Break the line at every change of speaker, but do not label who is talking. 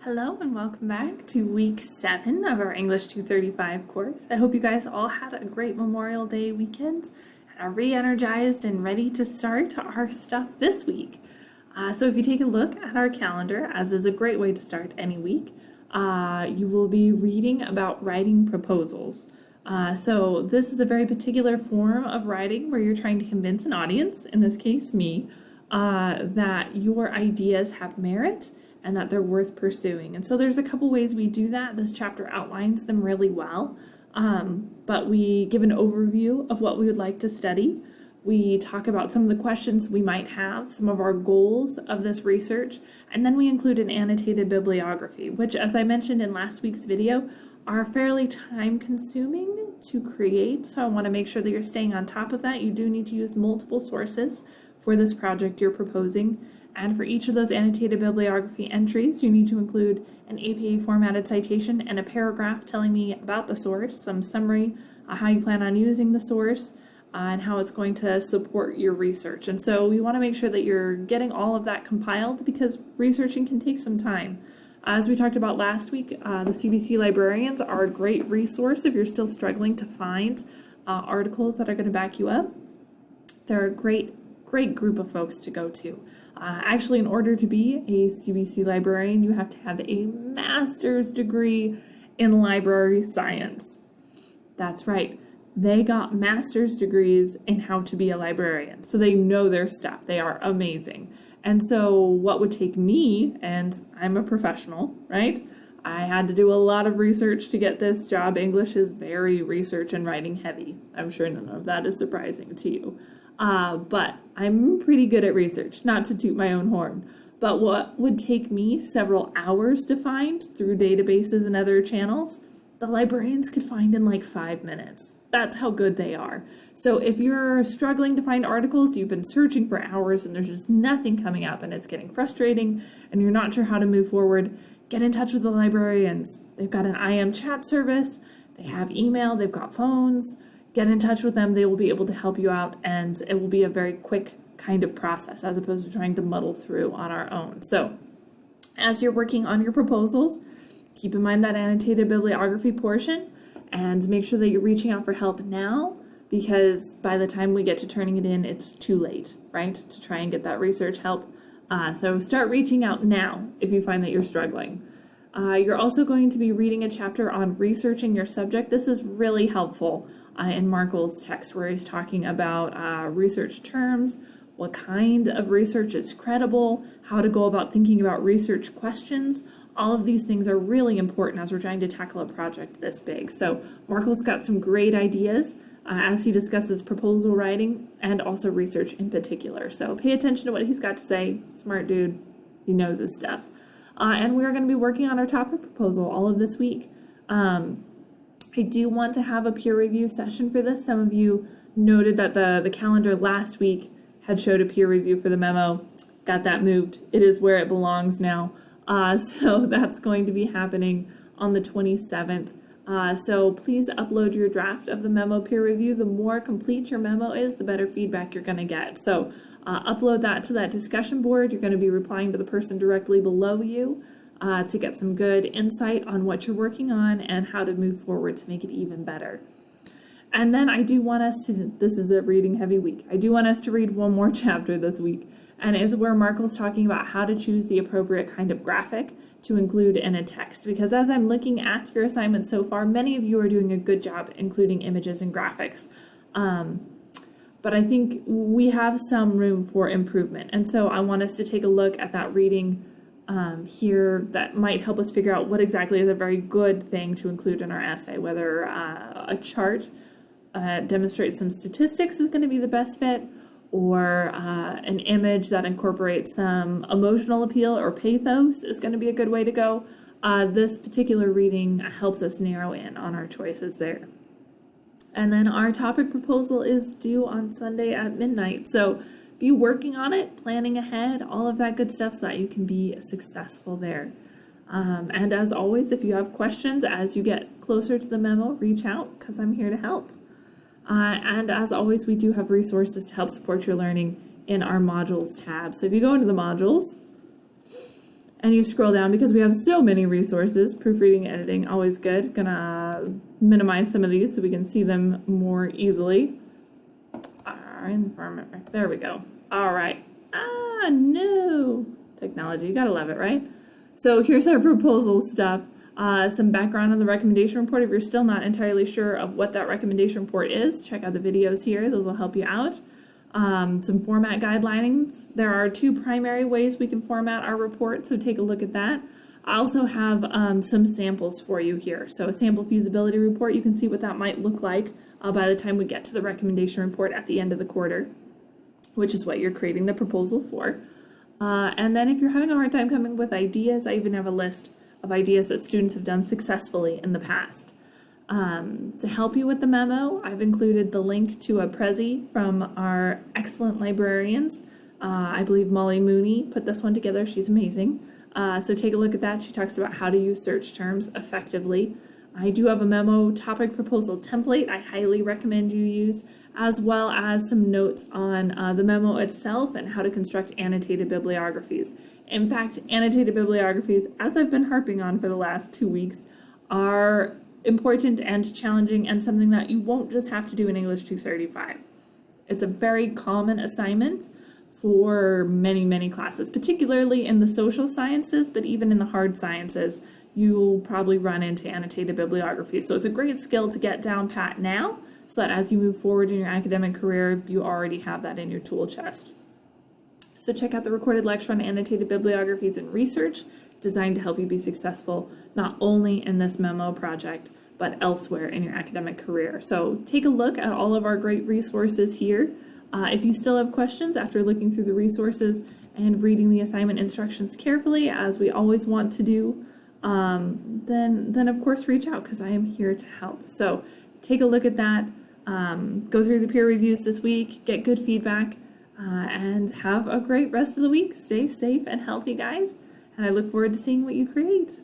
Hello and welcome back to week 7 of our English 235 course. I hope you guys all had a great Memorial Day weekend and are re-energized and ready to start our stuff this week. So if you take a look at our calendar, as is a great way to start any week, you will be reading about writing proposals. So this is a very particular form of writing where you're trying to convince an audience, in this case me, that your ideas have merit and that they're worth pursuing. And so there's a couple ways we do that. This chapter outlines them really well, but we give an overview of what we would like to study. We talk about some of the questions we might have, some of our goals of this research, and then we include an annotated bibliography, which, as I mentioned in last week's video, are fairly time-consuming to create. So I want to make sure that you're staying on top of that. You do need to use multiple sources for this project you're proposing. And for each of those annotated bibliography entries, you need to include an APA formatted citation and a paragraph telling me about the source, some summary, how you plan on using the source, and how it's going to support your research. And so we want to make sure that you're getting all of that compiled because researching can take some time. As we talked about last week, the CBC librarians are a great resource if you're still struggling to find articles that are going to back you up. They're a great group of folks to go to. Actually, in order to be a CBC librarian, you have to have a master's degree in library science. That's right. They got master's degrees in how to be a librarian. So they know their stuff. They are amazing. And so what would take me, and I'm a professional, right? I had to do a lot of research to get this job. English is very research and writing heavy. I'm sure none of that is surprising to you. But I'm pretty good at research, not to toot my own horn. But what would take me several hours to find through databases and other channels, the librarians could find in like 5 minutes. That's how good they are. So if you're struggling to find articles, you've been searching for hours and there's just nothing coming up and it's getting frustrating and you're not sure how to move forward, get in touch with the librarians. They've got an IM chat service, they have email, they've got phones. Get in touch with them. They will be able to help you out, and it will be a very quick kind of process as opposed to trying to muddle through on our own. So as you're working on your proposals, keep in mind that annotated bibliography portion and make sure that you're reaching out for help now, because by the time we get to turning it in, it's too late, right, to try and get that research help. So start reaching out now if you find that you're struggling. You're also going to be reading a chapter on researching your subject. This is really helpful in Markle's text where he's talking about research terms, what kind of research is credible, how to go about thinking about research questions. All of these things are really important as we're trying to tackle a project this big. So Markle's got some great ideas as he discusses proposal writing and also research in particular. So pay attention to what he's got to say. Smart dude, he knows his stuff. And we're going to be working on our topic proposal all of this week. I do want to have a peer review session for this. Some of you noted that the calendar last week had showed a peer review for the memo. Got that moved. It is where it belongs now. So that's going to be happening on the 27th. So please upload your draft of the memo peer review. The more complete your memo is, the better feedback you're going to get. So upload that to that discussion board. You're going to be replying to the person directly below you to get some good insight on what you're working on and how to move forward to make it even better. And then I do want us to, this is a reading heavy week, I do want us to read one more chapter this week, and it's where Markle's talking about how to choose the appropriate kind of graphic to include in a text. Because as I'm looking at your assignment so far, many of you are doing a good job including images and graphics. But I think we have some room for improvement. And so I want us to take a look at that reading here that might help us figure out what exactly is a very good thing to include in our essay, whether a chart demonstrates some statistics is going to be the best fit, or an image that incorporates some emotional appeal or pathos is going to be a good way to go. This particular reading helps us narrow in on our choices there. And then our topic proposal is due on Sunday at midnight. So be working on it, planning ahead, all of that good stuff so that you can be successful there. And as always, if you have questions as you get closer to the memo, reach out because I'm here to help. And as always, we do have resources to help support your learning in our modules tab. So if you go into the modules and you scroll down because we have so many resources. Proofreading, editing, always good. Gonna minimize some of these so we can see them more easily. There we go. All right. No. Technology, you gotta love it, right? So here's our proposal stuff. Some background on the recommendation report. If you're still not entirely sure of what that recommendation report is, check out the videos here. Those will help you out. Some format guidelines. There are 2 primary ways we can format our report, so take a look at that. I also have some samples for you here. So a sample feasibility report, you can see what that might look like by the time we get to the recommendation report at the end of the quarter, which is what you're creating the proposal for. And then if you're having a hard time coming up with ideas, I even have a list of ideas that students have done successfully in the past. To help you with the memo, I've included the link to a Prezi from our excellent librarians. I believe Molly Mooney put this one together. She's amazing. So take a look at that. She talks about how to use search terms effectively. I do have a memo topic proposal template I highly recommend you use, as well as some notes on the memo itself and how to construct annotated bibliographies. In fact, annotated bibliographies, as I've been harping on for the last 2 weeks, are important and challenging and something that you won't just have to do in English 235. It's a very common assignment for many, many classes, particularly in the social sciences, but even in the hard sciences, you'll probably run into annotated bibliography. So it's a great skill to get down pat now, so that as you move forward in your academic career, you already have that in your tool chest. So check out the recorded lecture on annotated bibliographies and research, designed to help you be successful, not only in this memo project, but elsewhere in your academic career. So take a look at all of our great resources here. If you still have questions after looking through the resources and reading the assignment instructions carefully, as we always want to do, then of course reach out, because I am here to help. So take a look at that, go through the peer reviews this week, get good feedback, and have a great rest of the week. Stay safe and healthy, guys, and I look forward to seeing what you create.